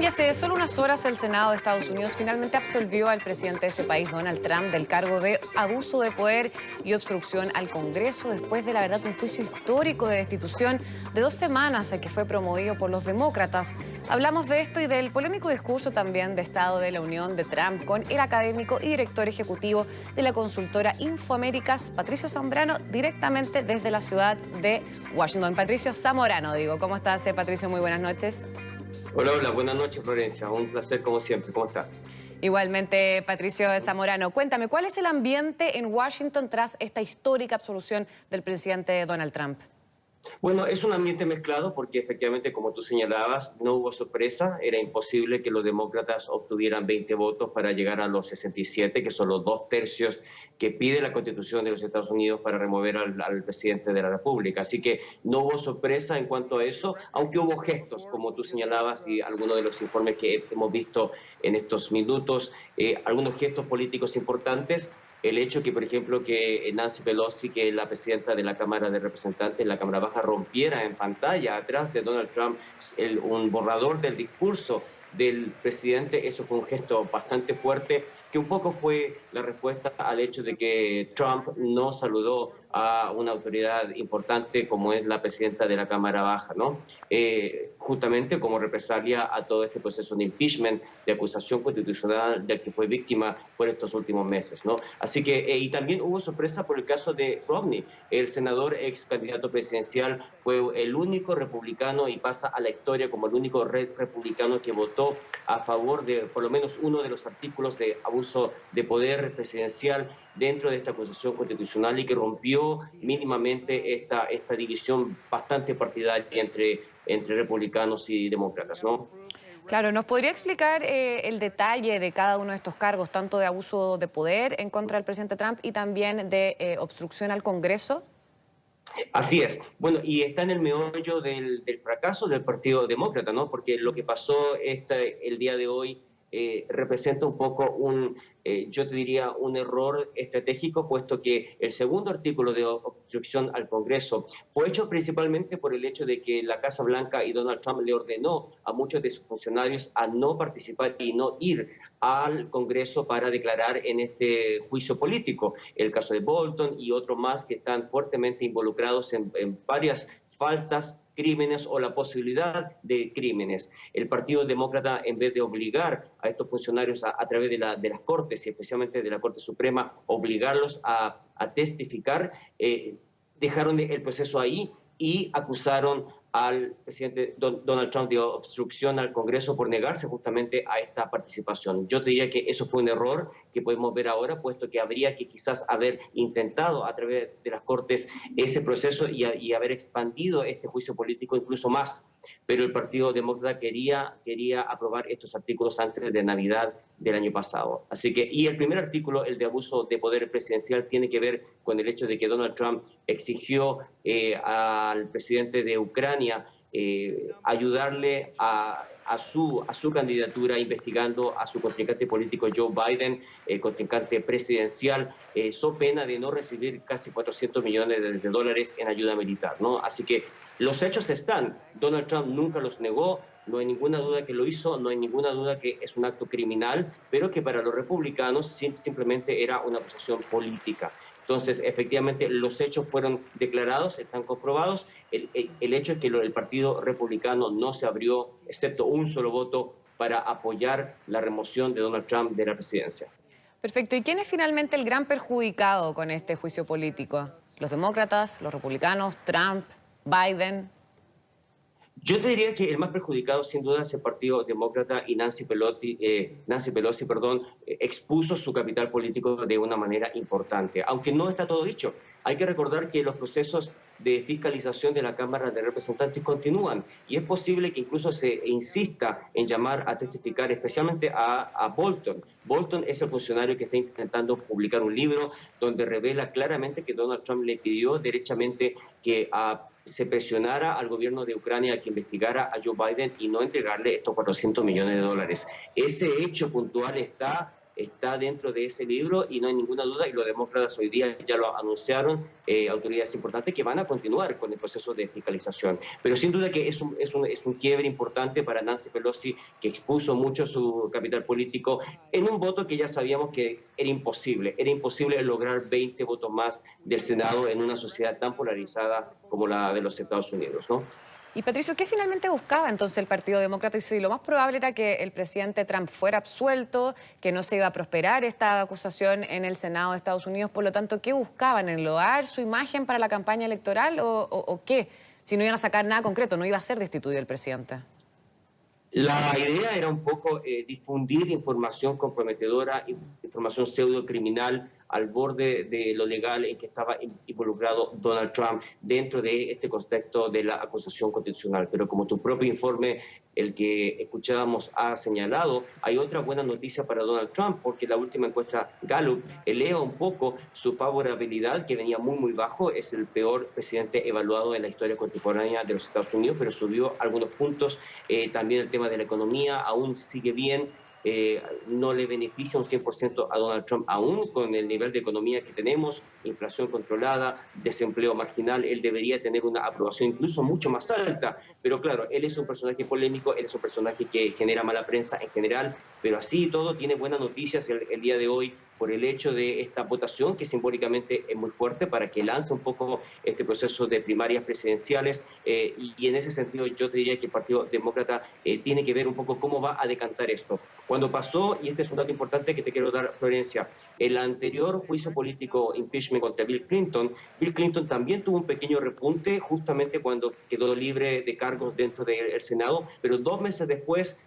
Y hace solo unas horas el Senado de Estados Unidos finalmente absolvió al presidente de ese país, Donald Trump, del cargo de abuso de poder y obstrucción al Congreso después de, la verdad, un juicio histórico de destitución de 2 semanas que fue promovido por los demócratas. Hablamos de esto y del polémico discurso también de Estado de la Unión de Trump con el académico y director ejecutivo de la consultora Infoaméricas, Patricio Zamorano, directamente desde la ciudad de Washington. Patricio Zamorano, digo. ¿Cómo estás, Patricio? Muy buenas noches. Hola, hola, buenas noches, Florencia. Un placer como siempre. ¿Cómo estás? Igualmente, Patricio Zamorano. Cuéntame, ¿cuál es el ambiente en Washington tras esta histórica absolución del presidente Donald Trump? Bueno, es un ambiente mezclado porque efectivamente, como tú señalabas, no hubo sorpresa. Era imposible que los demócratas obtuvieran 20 votos para llegar a los 67, que son los 2/3 que pide la Constitución de los Estados Unidos para remover al presidente de la República. Así que no hubo sorpresa en cuanto a eso, aunque hubo gestos, como tú señalabas, y algunos de los informes que hemos visto en estos minutos, algunos gestos políticos importantes. El hecho que, por ejemplo, que Nancy Pelosi, que es la presidenta de la Cámara de Representantes, la Cámara Baja, rompiera en pantalla atrás de Donald Trump un borrador del discurso del presidente, eso fue un gesto bastante fuerte, que un poco fue la respuesta al hecho de que Trump no saludó a una autoridad importante como es la presidenta de la Cámara Baja, ¿no? Justamente como represalia a todo este proceso de impeachment, de acusación constitucional del que fue víctima por estos últimos meses, ¿no? Así que, y también hubo sorpresa por el caso de Romney, el senador ex candidato presidencial, fue el único republicano y pasa a la historia como el único republicano que votó a favor de por lo menos uno de los artículos de abuso de poder presidencial dentro de esta acusación constitucional y que rompió mínimamente esta división bastante partidaria entre republicanos y demócratas, ¿no? Claro, ¿nos podría explicar el detalle de cada uno de estos cargos, tanto de abuso de poder en contra del presidente Trump y también de obstrucción al Congreso? Así es. Bueno, y está en el meollo del fracaso del Partido Demócrata, ¿no? Porque lo que pasó el día de hoy representa un poco yo te diría, un error estratégico, puesto que el segundo artículo de obstrucción al Congreso fue hecho principalmente por el hecho de que la Casa Blanca y Donald Trump le ordenó a muchos de sus funcionarios a no participar y no ir al Congreso para declarar en este juicio político. El caso de Bolton y otros más que están fuertemente involucrados en varias faltas, crímenes o la posibilidad de crímenes. El Partido Demócrata, en vez de obligar a estos funcionarios a través de las Cortes y especialmente de la Corte Suprema, obligarlos a testificar, dejaron el proceso ahí y acusaron al presidente Donald Trump de obstrucción al Congreso por negarse justamente a esta participación. Yo te diría que eso fue un error que podemos ver ahora, puesto que habría que quizás haber intentado a través de las Cortes ese proceso y haber expandido este juicio político incluso más. Pero el Partido Demócrata quería aprobar estos artículos antes de Navidad del año pasado. Así que, y el primer artículo, el de abuso de poder presidencial, tiene que ver con el hecho de que Donald Trump exigió al presidente de Ucrania ayudarle a su candidatura, investigando a su contrincante político Joe Biden, contrincante presidencial, so pena de no recibir casi 400 millones de dólares en ayuda militar, ¿no? Así que los hechos están. Donald Trump nunca los negó, no hay ninguna duda que lo hizo, no hay ninguna duda que es un acto criminal, pero que para los republicanos simplemente era una acusación política. Entonces, efectivamente, los hechos fueron declarados, están comprobados. El hecho es que el Partido Republicano no se abrió, excepto un solo voto, para apoyar la remoción de Donald Trump de la presidencia. Perfecto. ¿Y quién es finalmente el gran perjudicado con este juicio político? ¿Los demócratas, los republicanos, Trump, Biden? Yo te diría que el más perjudicado sin duda es el Partido Demócrata y Nancy Pelosi, expuso su capital político de una manera importante, aunque no está todo dicho. Hay que recordar que los procesos de fiscalización de la Cámara de Representantes continúan y es posible que incluso se insista en llamar a testificar especialmente a Bolton. Bolton es el funcionario que está intentando publicar un libro donde revela claramente que Donald Trump le pidió derechamente que se presionara al gobierno de Ucrania a que investigara a Joe Biden y no entregarle estos 400 millones de dólares. Ese hecho puntual está está dentro de ese libro y no hay ninguna duda, y los demócratas hoy día ya lo anunciaron, autoridades importantes que van a continuar con el proceso de fiscalización. Pero sin duda que es un quiebre importante para Nancy Pelosi, que expuso mucho su capital político en un voto que ya sabíamos que era imposible lograr 20 votos más del Senado en una sociedad tan polarizada como la de los Estados Unidos, ¿no? Y Patricio, ¿qué finalmente buscaba entonces el Partido Demócrata? Y si lo más probable era que el presidente Trump fuera absuelto, que no se iba a prosperar esta acusación en el Senado de Estados Unidos, por lo tanto, ¿qué buscaban? ¿Enloar su imagen para la campaña electoral o qué? Si no iban a sacar nada concreto, no iba a ser destituido el presidente. La idea era un poco difundir información comprometedora, información pseudo-criminal al borde de lo legal en que estaba involucrado Donald Trump dentro de este contexto de la acusación constitucional. Pero como tu propio informe, el que escuchábamos, ha señalado, hay otra buena noticia para Donald Trump, porque la última encuesta Gallup eleva un poco su favorabilidad, que venía muy bajo. Es el peor presidente evaluado en la historia contemporánea de los Estados Unidos, pero subió algunos puntos. También el tema de la economía aún sigue bien. No le beneficia un 100% a Donald Trump, aún con el nivel de economía que tenemos, inflación controlada, desempleo marginal. Él debería tener una aprobación incluso mucho más alta, pero claro, él es un personaje polémico, él es un personaje que genera mala prensa en general, pero así y todo tiene buenas noticias el día de hoy por el hecho de esta votación, que simbólicamente es muy fuerte para que lance un poco este proceso de primarias presidenciales, y en ese sentido yo te diría que el Partido Demócrata tiene que ver un poco cómo va a decantar esto. Cuando pasó, y este es un dato importante que te quiero dar, Florencia, el anterior juicio político, impeachment contra Bill Clinton también tuvo un pequeño repunte justamente cuando quedó libre de cargos dentro del Senado, pero 2 meses después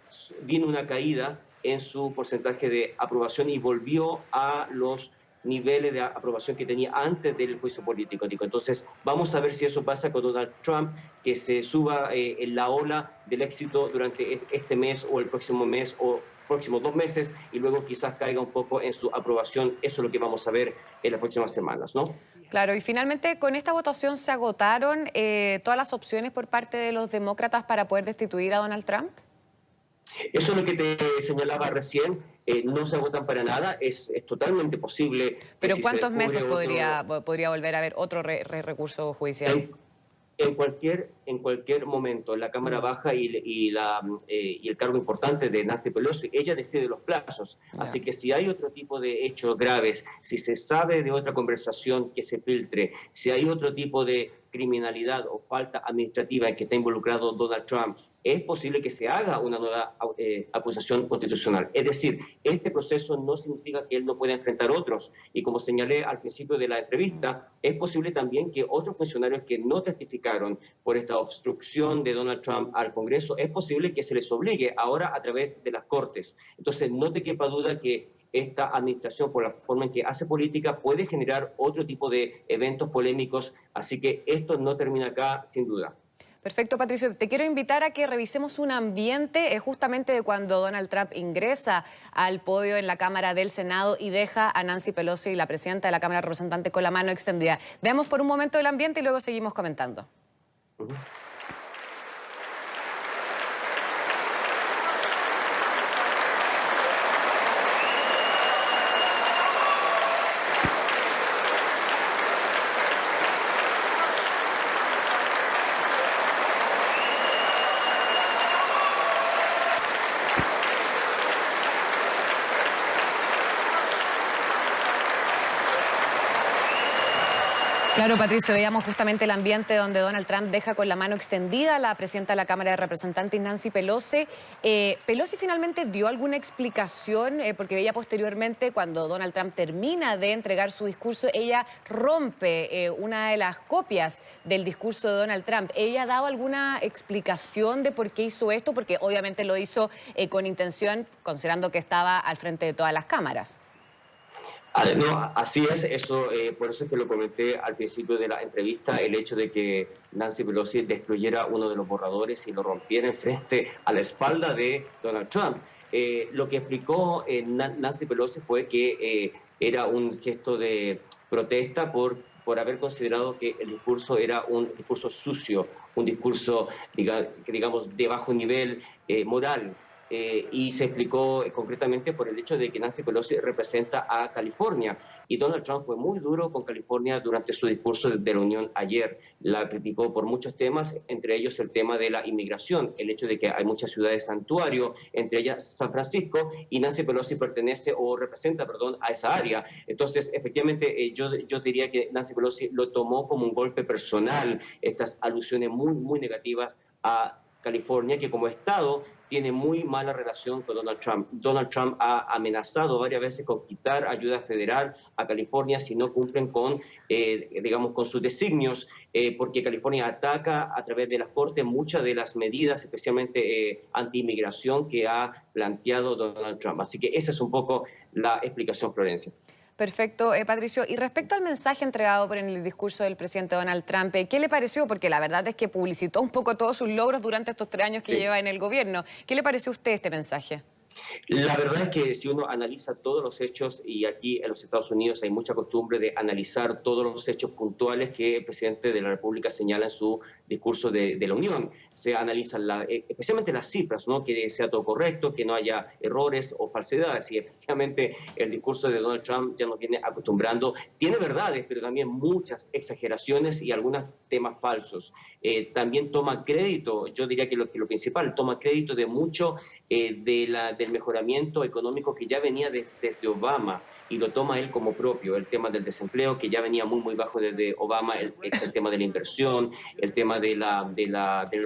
vino una caída en su porcentaje de aprobación y volvió a los niveles de aprobación que tenía antes del juicio político. Entonces, vamos a ver si eso pasa con Donald Trump, que se suba en la ola del éxito durante este mes o el próximo mes o próximos 2 meses, y luego quizás caiga un poco en su aprobación. Eso es lo que vamos a ver en las próximas semanas, ¿no? Claro, y finalmente con esta votación se agotaron todas las opciones por parte de los demócratas para poder destituir a Donald Trump. Eso es lo que te señalaba recién, no se agotan para nada, es totalmente posible. ¿Pero si cuántos meses podría volver a haber otro recurso judicial? En cualquier momento, la Cámara Baja y el cargo importante de Nancy Pelosi, ella decide los plazos. Así que si hay otro tipo de hechos graves, si se sabe de otra conversación que se filtre, si hay otro tipo de criminalidad o falta administrativa en que está involucrado Donald Trump, es posible que se haga una nueva acusación constitucional. Es decir, este proceso no significa que él no pueda enfrentar otros. Y como señalé al principio de la entrevista, es posible también que otros funcionarios que no testificaron por esta obstrucción de Donald Trump al Congreso, es posible que se les obligue ahora a través de las Cortes. Entonces, no te quepa duda que esta administración, por la forma en que hace política, puede generar otro tipo de eventos polémicos. Así que esto no termina acá, sin duda. Perfecto, Patricio. Te quiero invitar a que revisemos un ambiente justamente de cuando Donald Trump ingresa al podio en la Cámara del Senado y deja a Nancy Pelosi, la presidenta de la Cámara de Representantes, con la mano extendida. Veamos por un momento el ambiente y luego seguimos comentando. Claro, Patricio, veíamos justamente el ambiente donde Donald Trump deja con la mano extendida a la presidenta de la Cámara de Representantes, Nancy Pelosi. ¿Pelosi finalmente dio alguna explicación? Porque veía posteriormente, cuando Donald Trump termina de entregar su discurso, ella rompe una de las copias del discurso de Donald Trump. ¿Ella ha dado alguna explicación de por qué hizo esto? Porque obviamente lo hizo con intención, considerando que estaba al frente de todas las cámaras. No, así es, eso, por eso es que lo comenté al principio de la entrevista, el hecho de que Nancy Pelosi destruyera uno de los borradores y lo rompiera enfrente a la espalda de Donald Trump. Lo que explicó Nancy Pelosi fue que era un gesto de protesta por haber considerado que el discurso era un discurso sucio, un discurso, digamos, de bajo nivel moral. y se explicó concretamente por el hecho de que Nancy Pelosi representa a California. Y Donald Trump fue muy duro con California durante su discurso de la Unión ayer. La criticó por muchos temas, entre ellos el tema de la inmigración, el hecho de que hay muchas ciudades santuario, entre ellas San Francisco, y Nancy Pelosi pertenece o representa, perdón, a esa área. Entonces, efectivamente, yo diría que Nancy Pelosi lo tomó como un golpe personal, estas alusiones muy negativas a California, que como estado tiene muy mala relación con Donald Trump. Donald Trump ha amenazado varias veces con quitar ayuda federal a California si no cumplen con, digamos, con sus designios, porque California ataca a través de las cortes muchas de las medidas, especialmente anti-inmigración, que ha planteado Donald Trump. Así que esa es un poco la explicación, Florencia. Perfecto, Patricio. Y respecto al mensaje entregado por el discurso del presidente Donald Trump, ¿qué le pareció? Porque la verdad es que publicitó un poco todos sus logros durante estos 3 años que lleva en el gobierno. ¿Qué le pareció a usted este mensaje? La verdad es que si uno analiza todos los hechos, y aquí en los Estados Unidos hay mucha costumbre de analizar todos los hechos puntuales que el presidente de la República señala en su discurso de la Unión. Se analizan especialmente las cifras, ¿no? Que sea todo correcto, que no haya errores o falsedades. Y efectivamente el discurso de Donald Trump ya nos viene acostumbrando. Tiene verdades, pero también muchas exageraciones y algunos temas falsos. También toma crédito, yo diría que lo principal, toma crédito de mucho del mejoramiento económico que ya venía desde Obama, y lo toma él como propio. El tema del desempleo, que ya venía muy bajo desde Obama, el tema de la inversión, el tema del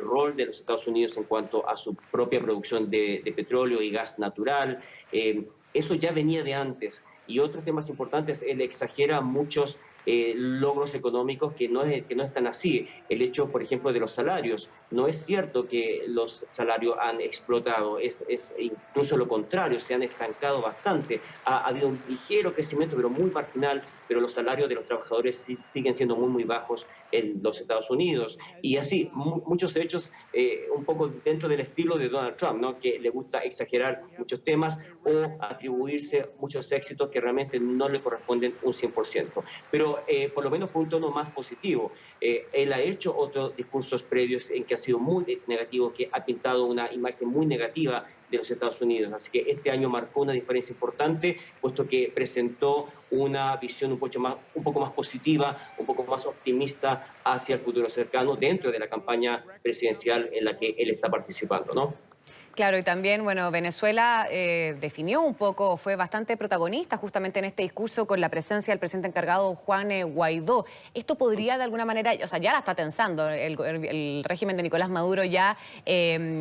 rol de los Estados Unidos en cuanto a su propia producción de petróleo y gas natural. Eso ya venía de antes. Y otros temas importantes, él exagera muchos logros económicos que no están así. El hecho, por ejemplo, de los salarios. No es cierto que los salarios han explotado, es incluso lo contrario, se han estancado bastante. Ha habido un ligero crecimiento, pero muy marginal, pero los salarios de los trabajadores siguen siendo muy bajos en los Estados Unidos. Y así, muchos hechos un poco dentro del estilo de Donald Trump, ¿no? Que le gusta exagerar muchos temas o atribuirse muchos éxitos que realmente no le corresponden un 100%. Pero por lo menos fue un tono más positivo. Él ha hecho otros discursos previos en que ha sido muy negativo, que ha pintado una imagen muy negativa de los Estados Unidos. Así que este año marcó una diferencia importante, puesto que presentó una visión un poco más positiva, un poco más optimista hacia el futuro cercano dentro de la campaña presidencial en la que él está participando, ¿no? Claro, y también, bueno, Venezuela definió un poco, fue bastante protagonista justamente en este discurso con la presencia del presidente encargado Juan Guaidó. Esto podría de alguna manera, o sea, ya la está tensando, el régimen de Nicolás Maduro ya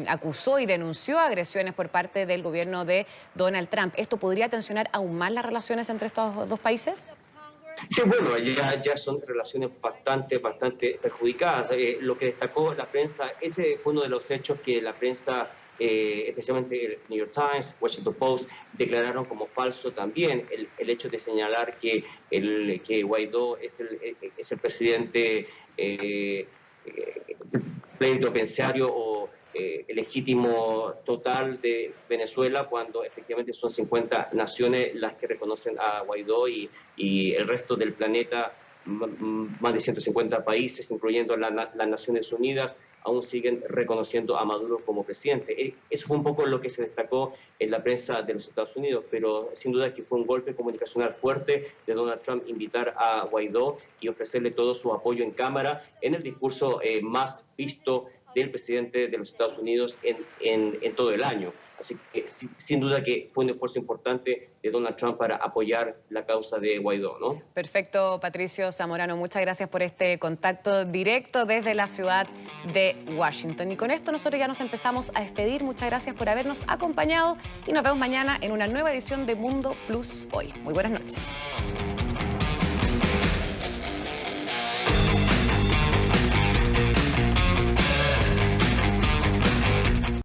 acusó y denunció agresiones por parte del gobierno de Donald Trump. ¿Esto podría tensionar aún más las relaciones entre estos dos países? Sí, bueno, ya son relaciones bastante perjudicadas. Lo que destacó la prensa, ese fue uno de los hechos que la prensa, especialmente el New York Times, Washington Post, declararon como falso también el hecho de señalar que Guaidó es el presidente plenipotenciario o legítimo total de Venezuela, cuando efectivamente son 50 naciones las que reconocen a Guaidó y el resto del planeta, más de 150 países, incluyendo las Naciones Unidas, aún siguen reconociendo a Maduro como presidente. Eso fue un poco lo que se destacó en la prensa de los Estados Unidos, pero sin duda que fue un golpe comunicacional fuerte de Donald Trump invitar a Guaidó y ofrecerle todo su apoyo en cámara en el discurso más visto del presidente de los Estados Unidos en todo el año. Así que sin duda que fue un esfuerzo importante de Donald Trump para apoyar la causa de Guaidó, ¿no? Perfecto, Patricio Zamorano. Muchas gracias por este contacto directo desde la ciudad de Washington. Y con esto nosotros ya nos empezamos a despedir. Muchas gracias por habernos acompañado y nos vemos mañana en una nueva edición de Mundo Plus Hoy. Muy buenas noches.